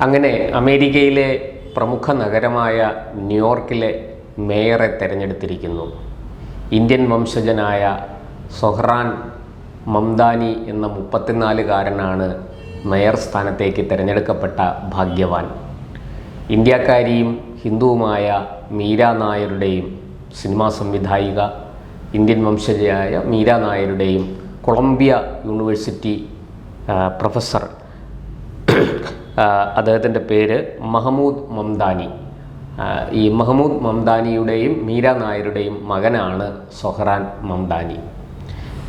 അങ്ങനെ അമേരിക്കയിലെ പ്രമുഖ നഗരമായ ന്യൂയോർക്കിലെ മേയറെ തിരഞ്ഞെടുത്തിരിക്കുന്നു. ഇന്ത്യൻ വംശജനായ സൊഹ്റാൻ മംദാനി എന്ന 34-കാരനാണ് മേയർ സ്ഥാനത്തേക്ക് തിരഞ്ഞെടുക്കപ്പെട്ട ഭാഗ്യവാൻ. ഇന്ത്യക്കാരിയും ഹിന്ദുവുമായ മീര നായരുടെയും സിനിമാ സംവിധായിക, ഇന്ത്യൻ വംശജയായ മീര നായരുടെയും കൊളംബിയ യൂണിവേഴ്സിറ്റി പ്രൊഫസർ, അദ്ദേഹത്തിൻ്റെ പേര് മഹമൂദ് മംദാനി. ഈ മഹമൂദ് മംദാനിയുടെയും മീര നായരുടെയും മകനാണ് സൊഹ്റാൻ മംദാനി.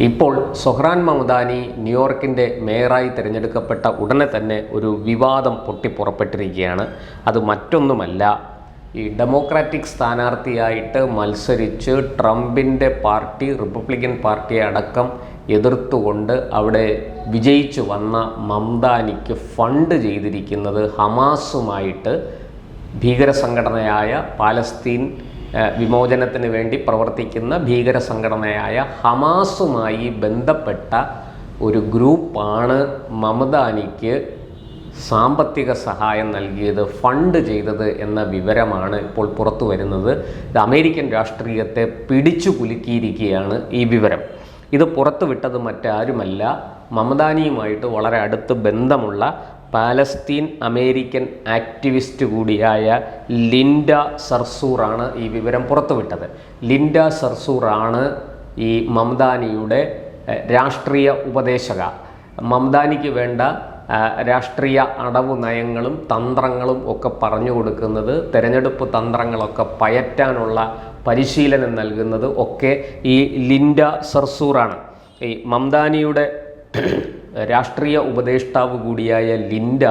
ഇപ്പോൾ സൊഹ്റാൻ മംദാനി ന്യൂയോർക്കിൻ്റെ മേയറായി തിരഞ്ഞെടുക്കപ്പെട്ട ഉടനെ തന്നെ ഒരു വിവാദം പൊട്ടിപ്പുറപ്പെട്ടിരിക്കുകയാണ്. അത് മറ്റൊന്നുമല്ല, ഈ ഡെമോക്രാറ്റിക് സ്ഥാനാർത്ഥിയായിട്ട് മത്സരിച്ച് ട്രംപിൻ്റെ പാർട്ടി, റിപ്പബ്ലിക്കൻ പാർട്ടിയെ അടക്കം എതിർത്തുകൊണ്ട് അവിടെ വിജയിച്ചു വന്ന മംദാനിക്ക് ഫണ്ട് ചെയ്തിരിക്കുന്നത് ഹമാസുമായിട്ട്, ഭീകര സംഘടനയായ പാലസ്തീൻ വിമോചനത്തിന് വേണ്ടി പ്രവർത്തിക്കുന്ന ഭീകര സംഘടനയായ ഹമാസുമായി ബന്ധപ്പെട്ട ഒരു ഗ്രൂപ്പാണ് മംദാനിക്ക് സാമ്പത്തിക സഹായം നൽകിയത്, ഫണ്ട് ചെയ്തത് എന്ന വിവരമാണ് ഇപ്പോൾ പുറത്തു വരുന്നത്. ഇത് അമേരിക്കൻ രാഷ്ട്രീയത്തെ പിടിച്ചു കുലുക്കിയിരിക്കുകയാണ് ഈ വിവരം. ഇത് പുറത്തുവിട്ടത് മറ്റാരുമല്ല, മംദാനിയുമായിട്ട് വളരെ അടുത്ത് ബന്ധമുള്ള പാലസ്തീൻ അമേരിക്കൻ ആക്ടിവിസ്റ്റ് കൂടിയായ ലിൻഡ സർസൂറാണ് ഈ വിവരം പുറത്തുവിട്ടത്. ലിൻഡ സർസൂറാണ് ഈ മംദാനിയുടെ രാഷ്ട്രീയ ഉപദേശക. മംദാനിക്ക് വേണ്ട രാഷ്ട്രീയ അടവു നയങ്ങളും തന്ത്രങ്ങളും ഒക്കെ പറഞ്ഞു കൊടുക്കുന്നത്, തെരഞ്ഞെടുപ്പ് തന്ത്രങ്ങളൊക്കെ പയറ്റാനുള്ള പരിശീലനം നൽകുന്നത് ഒക്കെ ഈ ലിൻഡ സർസൂറാണ്. ഈ മംദാനിയുടെ രാഷ്ട്രീയ ഉപദേഷ്ടാവ് കൂടിയായ ലിൻഡ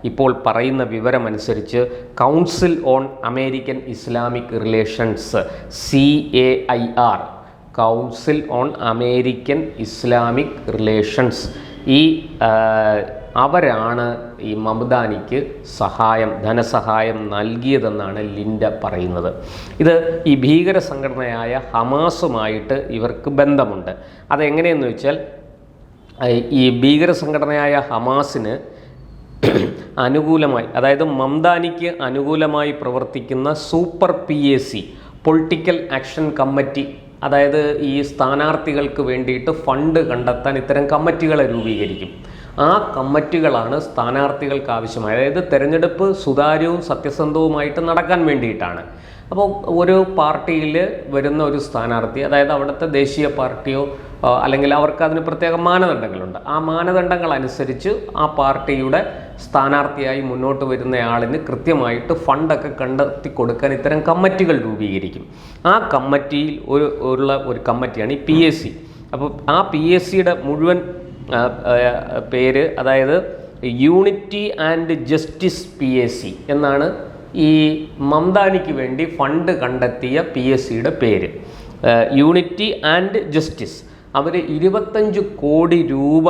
ഇപ്പോൾ പറയുന്ന വിവരമനുസരിച്ച് council on American Islamic relations, CAIR, council on American Islamic relations, ഈ അവരാണ് ഈ മംദാനിക്ക് ധനസഹായം നൽകിയതെന്നാണ് ലിൻഡ പറയുന്നത്. ഇത് ഈ ഭീകര സംഘടനയായ ഹമാസുമായിട്ട് ഇവർക്ക് ബന്ധമുണ്ട്. അതെങ്ങനെയെന്ന് വെച്ചാൽ, ഈ ഭീകര സംഘടനയായ ഹമാസിന് അനുകൂലമായി, അതായത് മംദാനിക്ക് അനുകൂലമായി പ്രവർത്തിക്കുന്ന super PAC, political action committee, അതായത് ഈ സ്ഥാനാർത്ഥികൾക്ക് വേണ്ടിയിട്ട് ഫണ്ട് കണ്ടെത്താൻ ഇത്തരം കമ്മിറ്റികളെ രൂപീകരിക്കും. ആ കമ്മിറ്റികളാണ് സ്ഥാനാർത്ഥികൾക്ക് ആവശ്യമായ, അതായത് തെരഞ്ഞെടുപ്പ് സുതാര്യവും സത്യസന്ധവുമായിട്ട് നടക്കാൻ വേണ്ടിയിട്ടാണ്. അപ്പോൾ ഒരു പാർട്ടിയിൽ വരുന്ന ഒരു സ്ഥാനാർത്ഥി, അതായത് അവിടുത്തെ ദേശീയ പാർട്ടിയോ അല്ലെങ്കിൽ അവർക്ക് അതിന് പ്രത്യേക മാനദണ്ഡങ്ങളുണ്ട്. ആ മാനദണ്ഡങ്ങൾ അനുസരിച്ച് ആ പാർട്ടിയുടെ സ്ഥാനാർത്ഥിയായി മുന്നോട്ട് വരുന്നയാളിന് കൃത്യമായിട്ട് ഫണ്ടൊക്കെ കണ്ടെത്തി കൊടുക്കാൻ ഇത്തരം കമ്മിറ്റികൾ രൂപീകരിക്കും. ആ കമ്മിറ്റിയിൽ ഒരു കമ്മിറ്റിയാണ് ഈ PAC. അപ്പോൾ ആ PACയുടെ മുഴുവൻ പേര്, അതായത് യൂണിറ്റി ആൻഡ് ജസ്റ്റിസ് PAC എന്നാണ് ഈ മംദാനിക്ക് വേണ്ടി ഫണ്ട് കണ്ടെത്തിയ PACയുടെ പേര്. Unity and justice. അവർ 25 കോടി രൂപ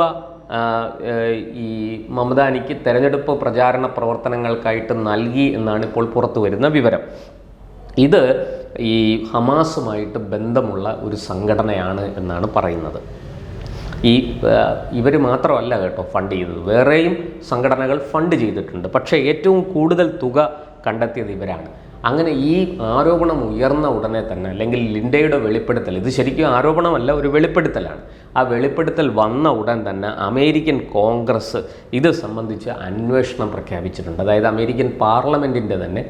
ഈ മംദാനിക്ക് തെരഞ്ഞെടുപ്പ് പ്രചാരണ പ്രവർത്തനങ്ങൾക്കായിട്ട് നൽകി എന്നാണ് ഇപ്പോൾ പുറത്തു വരുന്ന വിവരം. ഇത് ഈ ഹമാസുമായിട്ട് ബന്ധമുള്ള ഒരു സംഘടനയാണ് എന്നാണ് പറയുന്നത്. ഇവർ മാത്രമല്ല കേട്ടോ ഫണ്ട് ചെയ്തത്, വേറെയും സംഘടനകൾ ഫണ്ട് ചെയ്തിട്ടുണ്ട്. പക്ഷേ ഏറ്റവും കൂടുതൽ തുക കണ്ടെത്തിയത് ഇവരാണ്. അങ്ങനെ ഈ ആരോപണം ഉയർന്ന ഉടനെ തന്നെ, അല്ലെങ്കിൽ ലിൻഡയുടെ വെളിപ്പെടുത്തൽ, ഇത് ശരിക്കും ആരോപണമല്ല, ഒരു വെളിപ്പെടുത്തലാണ്. ആ വെളിപ്പെടുത്തൽ വന്ന ഉടൻ തന്നെ അമേരിക്കൻ കോൺഗ്രസ് ഇത് സംബന്ധിച്ച് അന്വേഷണം പ്രഖ്യാപിച്ചിട്ടുണ്ട്. അതായത് അമേരിക്കൻ പാർലമെൻറ്റിൻ്റെ തന്നെ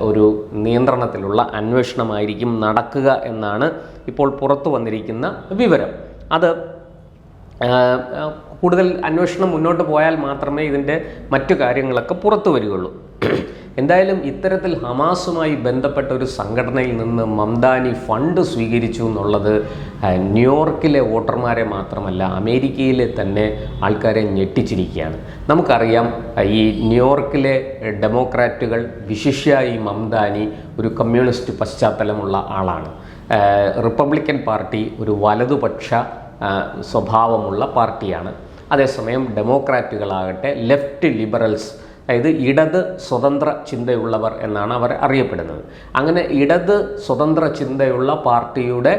ഒരു നിയന്ത്രണത്തിലുള്ള അന്വേഷണമായിരിക്കും നടക്കുക എന്നാണ് ഇപ്പോൾ പുറത്തു വന്നിരിക്കുന്ന വിവരം. അത് കൂടുതൽ അന്വേഷണം മുന്നോട്ട് പോയാൽ മാത്രമേ ഇതിൻ്റെ മറ്റു കാര്യങ്ങളൊക്കെ പുറത്തു വരികയുള്ളൂ. എന്തായാലും ഇത്തരത്തിൽ ഹമാസുമായി ബന്ധപ്പെട്ട ഒരു സംഘടനയിൽ നിന്ന് മംദാനി ഫണ്ട് സ്വീകരിച്ചു എന്നുള്ളത് ന്യൂയോർക്കിലെ വോട്ടർമാരെ മാത്രമല്ല, അമേരിക്കയിലെ തന്നെ ആൾക്കാരെ ഞെട്ടിച്ചിരിക്കുകയാണ്. നമുക്കറിയാം, ഈ ന്യൂയോർക്കിലെ ഡെമോക്രാറ്റുകൾ, വിശിഷ്യ ഈ മംദാനി ഒരു കമ്മ്യൂണിസ്റ്റ് പശ്ചാത്തലമുള്ള ആളാണ്. റിപ്പബ്ലിക്കൻ പാർട്ടി ഒരു വലതുപക്ഷ സ്വഭാവമുള്ള പാർട്ടിയാണ്. അതേസമയം ഡെമോക്രാറ്റുകളാകട്ടെ ലെഫ്റ്റ് ലിബറൽസ്, അതായത് ഇടത് സ്വതന്ത്ര ചിന്തയുള്ളവർ എന്നാണ് അവർ അറിയപ്പെടുന്നത്. അങ്ങനെ ഇടത് സ്വതന്ത്ര ചിന്തയുള്ള പാർട്ടിയുടെ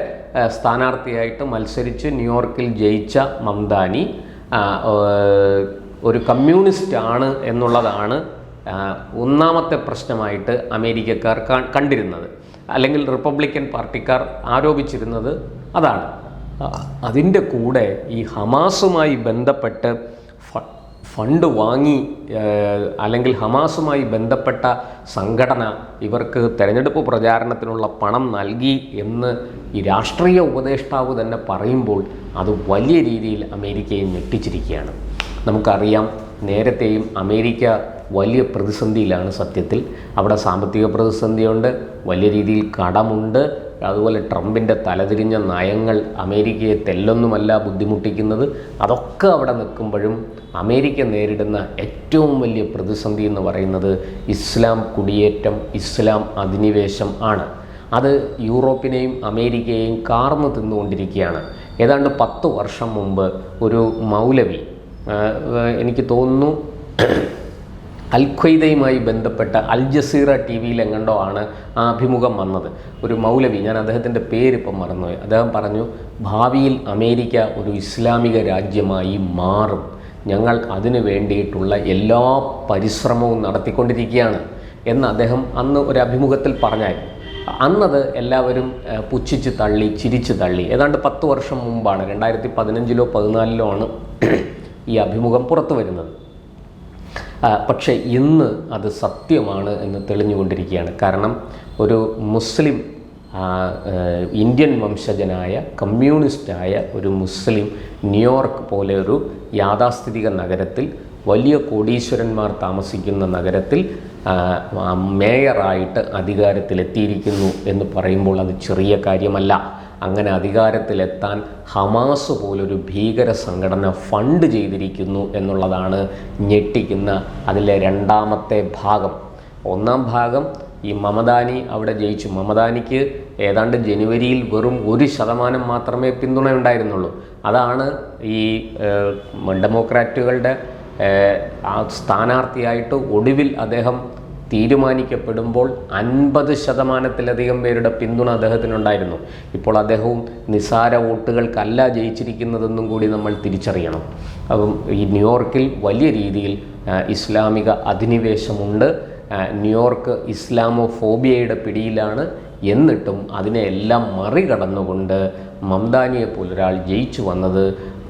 സ്ഥാനാർത്ഥിയായിട്ട് മത്സരിച്ച് ന്യൂയോർക്കിൽ ജയിച്ച മംദാനി ഒരു കമ്മ്യൂണിസ്റ്റ് ആണ് എന്നുള്ളതാണ് ഒന്നാമത്തെ പ്രശ്നമായിട്ട് അമേരിക്കക്കാർ കണ്ടിരുന്നത്, അല്ലെങ്കിൽ റിപ്പബ്ലിക്കൻ പാർട്ടിക്കാർ ആരോപിച്ചിരുന്നത് അതാണ്. അതിൻ്റെ കൂടെ ഈ ഹമാസുമായി ബന്ധപ്പെട്ട് ഫണ്ട് വാങ്ങി, അല്ലെങ്കിൽ ഹമാസുമായി ബന്ധപ്പെട്ട സംഘടന ഇവർക്ക് തെരഞ്ഞെടുപ്പ് പ്രചാരണത്തിനുള്ള പണം നൽകി എന്ന് ഈ രാഷ്ട്രീയ ഉപദേഷ്ടാവ് തന്നെ പറയുമ്പോൾ അത് വലിയ രീതിയിൽ അമേരിക്കയെ ഞെട്ടിച്ചിരിക്കുകയാണ്. നമുക്കറിയാം, നേരത്തെയും അമേരിക്ക വലിയ പ്രതിസന്ധിയിലാണ്. സത്യത്തിൽ അവിടെ സാമ്പത്തിക പ്രതിസന്ധിയുണ്ട്, വലിയ രീതിയിൽ കടമുണ്ട്. അതുപോലെ ട്രംപിൻ്റെ തലതിരിഞ്ഞ നയങ്ങൾ അമേരിക്കയെ തെല്ലൊന്നുമല്ല ബുദ്ധിമുട്ടിക്കുന്നത്. അതൊക്കെ അവിടെ നിൽക്കുമ്പോഴും അമേരിക്ക നേരിടുന്ന ഏറ്റവും വലിയ പ്രതിസന്ധി എന്ന് പറയുന്നത് ഇസ്ലാം കുടിയേറ്റം, ഇസ്ലാം അധിനിവേശം ആണ്. അത് യൂറോപ്പിനെയും അമേരിക്കയെയും കാർന്നു തിന്നുകൊണ്ടിരിക്കുകയാണ്. ഏതാണ്ട് 10 വർഷം മുമ്പ് ഒരു മൗലവി, എനിക്ക് തോന്നുന്നു അൽ-ഖ്വയ്ദയുമായി ബന്ധപ്പെട്ട അൽ ജസീറ TV എങ്ങണ്ടോ ആണ് ആ അഭിമുഖം വന്നത്. ഒരു മൗലവി, ഞാൻ അദ്ദേഹത്തിൻ്റെ പേരിപ്പം മറന്നുപോയി, അദ്ദേഹം പറഞ്ഞു, ഭാവിയിൽ അമേരിക്ക ഒരു ഇസ്ലാമിക രാജ്യമായി മാറും, ഞങ്ങൾ അതിനു വേണ്ടിയിട്ടുള്ള എല്ലാ പരിശ്രമവും നടത്തിക്കൊണ്ടിരിക്കുകയാണ് എന്ന് അദ്ദേഹം അന്ന് ഒരു അഭിമുഖത്തിൽ പറഞ്ഞായിരുന്നു. അന്നത് എല്ലാവരും പുച്ഛിച്ച് തള്ളി, ചിരിച്ചു തള്ളി. ഏതാണ്ട് 10 വർഷം മുമ്പാണ്, 2015-ലോ 14-ലോ ആണ് ഈ അഭിമുഖം പുറത്തു വരുന്നത്. പക്ഷേ ഇന്ന് അത് സത്യമാണ് എന്ന് തെളിഞ്ഞുകൊണ്ടിരിക്കുകയാണ്. കാരണം ഒരു മുസ്ലിം, ഇന്ത്യൻ വംശജനായ കമ്മ്യൂണിസ്റ്റായ ഒരു മുസ്ലിം ന്യൂയോർക്ക് പോലെ ഒരു യാഥാസ്ഥിതിക നഗരത്തിൽ, വലിയ കോടീശ്വരന്മാർ താമസിക്കുന്ന നഗരത്തിൽ മേയറായിട്ട് അധികാരത്തിലെത്തിയിരിക്കുന്നു എന്ന് പറയുമ്പോൾ അത് ചെറിയ കാര്യമല്ല. അങ്ങനെ അധികാരത്തിലെത്താൻ ഹമാസ് പോലൊരു ഭീകര സംഘടന ഫണ്ട് ചെയ്തിരിക്കുന്നു എന്നുള്ളതാണ് ഞെട്ടിക്കുന്ന അതിലെ രണ്ടാമത്തെ ഭാഗം. ഒന്നാം ഭാഗം, ഈ മമദാനി അവിടെ ജയിച്ചു. മമദാനിക്ക് ഏതാണ്ട് ജനുവരിയിൽ വെറും 1% മാത്രമേ പിന്തുണ ഉണ്ടായിരുന്നുള്ളൂ. അതാണ് ഈ ഡെമോക്രാറ്റുകളുടെ സ്ഥാനാർത്ഥിയായിട്ട് ഒടുവിൽ അദ്ദേഹം തീരുമാനിക്കപ്പെടുമ്പോൾ 50%-ലധികം പേരുടെ പിന്തുണ അദ്ദേഹത്തിനുണ്ടായിരുന്നു. ഇപ്പോൾ അദ്ദേഹവും നിസാര വോട്ടുകൾക്കല്ല ജയിച്ചിരിക്കുന്നതെന്നും കൂടി നമ്മൾ തിരിച്ചറിയണം. അപ്പം ഈ ന്യൂയോർക്കിൽ വലിയ രീതിയിൽ ഇസ്ലാമിക അധിനിവേശമുണ്ട്. ന്യൂയോർക്ക് ഇസ്ലാമോഫോബിയയുടെ പിടിയിലാണ്. എന്നിട്ടും അതിനെയെല്ലാം മറികടന്നുകൊണ്ട് മംദാനിയെ പോലൊരാൾ ജയിച്ചു വന്നത്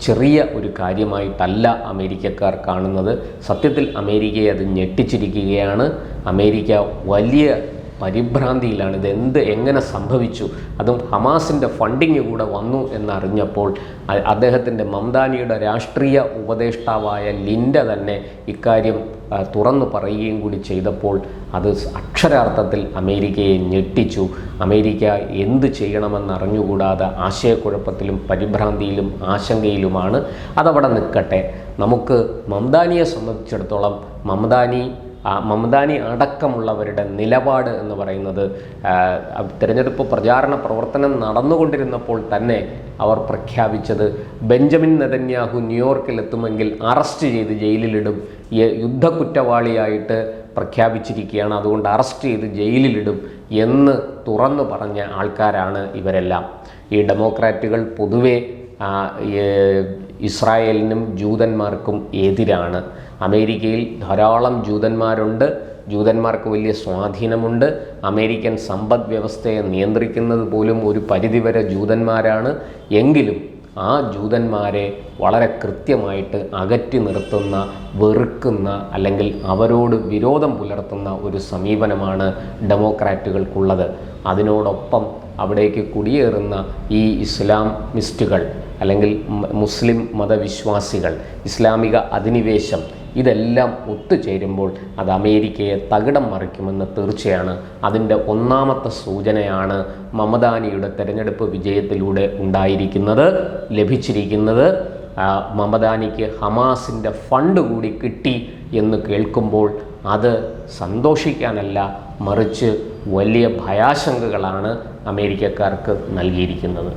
ചെറിയ ഒരു കാര്യമായിട്ടല്ല അമേരിക്കക്കാർ കാണുന്നത്. സത്യത്തിൽ അമേരിക്കയെ അത് ഞെട്ടിച്ചിരിക്കുകയാണ്. അമേരിക്ക വലിയ പരിഭ്രാന്തിയിലാണ്. എങ്ങനെ സംഭവിച്ചു, അതും ഹമാസിൻ്റെ ഫണ്ടിങ് കൂടെ വന്നു എന്നറിഞ്ഞപ്പോൾ അദ്ദേഹത്തിൻ്റെ മംദാനിയുടെ രാഷ്ട്രീയ ഉപദേഷ്ടാവായ ലിൻഡ തന്നെ ഇക്കാര്യം തുറന്നു പറയുകയും കൂടി ചെയ്തപ്പോൾ അത് അക്ഷരാർത്ഥത്തിൽ അമേരിക്കയെ ഞെട്ടിച്ചു. അമേരിക്ക എന്ത് ചെയ്യണമെന്നറിഞ്ഞുകൂടാതെ ആശയക്കുഴപ്പത്തിലും പരിഭ്രാന്തിയിലും ആശങ്കയിലുമാണ്. അതവിടെ നിൽക്കട്ടെ. നമുക്ക് മംദാനിയെ സംബന്ധിച്ചിടത്തോളം മമദാനി അടക്കമുള്ളവരുടെ നിലപാട് എന്ന് പറയുന്നത്, തിരഞ്ഞെടുപ്പ് പ്രചാരണ പ്രവർത്തനം നടന്നുകൊണ്ടിരുന്നപ്പോൾ തന്നെ അവർ പ്രഖ്യാപിച്ചത് ബെഞ്ചമിൻ നെതന്യാഹു ന്യൂയോർക്കിലെത്തുമെങ്കിൽ അറസ്റ്റ് ചെയ്ത് ജയിലിലിടും, യുദ്ധക്കുറ്റവാളിയായിട്ട് പ്രഖ്യാപിച്ചിരിക്കുകയാണ്, അതുകൊണ്ട് അറസ്റ്റ് ചെയ്ത് ജയിലിലിടും എന്ന് തുറന്നു പറഞ്ഞ ആൾക്കാരാണ് ഇവരെല്ലാം. ഈ ഡെമോക്രാറ്റുകൾ പൊതുവെ ഇസ്രായേലിനും ജൂതന്മാർക്കും എതിരാണ്. അമേരിക്കയിൽ ധാരാളം ജൂതന്മാരുണ്ട്, ജൂതന്മാർക്ക് വലിയ സ്വാധീനമുണ്ട്. അമേരിക്കൻ സമ്പദ് വ്യവസ്ഥയെ നിയന്ത്രിക്കുന്നത് പോലും ഒരു പരിധിവരെ ജൂതന്മാരാണ്. എങ്കിലും ആ ജൂതന്മാരെ വളരെ കൃത്യമായിട്ട് അകറ്റി നിർത്തുന്ന, വെറുക്കുന്ന, അല്ലെങ്കിൽ അവരോട് വിരോധം പുലർത്തുന്ന ഒരു സമീപനമാണ് ഡെമോക്രാറ്റുകൾക്കുള്ളത്. അതിനോടൊപ്പം അവിടേക്ക് കുടിയേറുന്ന ഈ ഇസ്ലാമിസ്റ്റുകൾ അല്ലെങ്കിൽ മുസ്ലിം മതവിശ്വാസികൾ, ഇസ്ലാമിക അധിനിവേശം, ഇതെല്ലാം ഒത്തുചേരുമ്പോൾ അത് അമേരിക്കയെ തകിടം മറിക്കുമെന്ന് തീർച്ചയാണ്. അതിൻ്റെ ഒന്നാമത്തെ സൂചനയാണ് മമദാനിയുടെ തെരഞ്ഞെടുപ്പ് വിജയത്തിലൂടെ ലഭിച്ചിരിക്കുന്നത്. മമദാനിക്ക് ഹമാസിൻ്റെ ഫണ്ട് കൂടി കിട്ടി എന്ന് കേൾക്കുമ്പോൾ അത് സന്തോഷിക്കാനല്ല, മറിച്ച് വലിയ ഭയാശങ്കകളാണ് അമേരിക്കക്കാർക്ക് നൽകിയിരിക്കുന്നത്.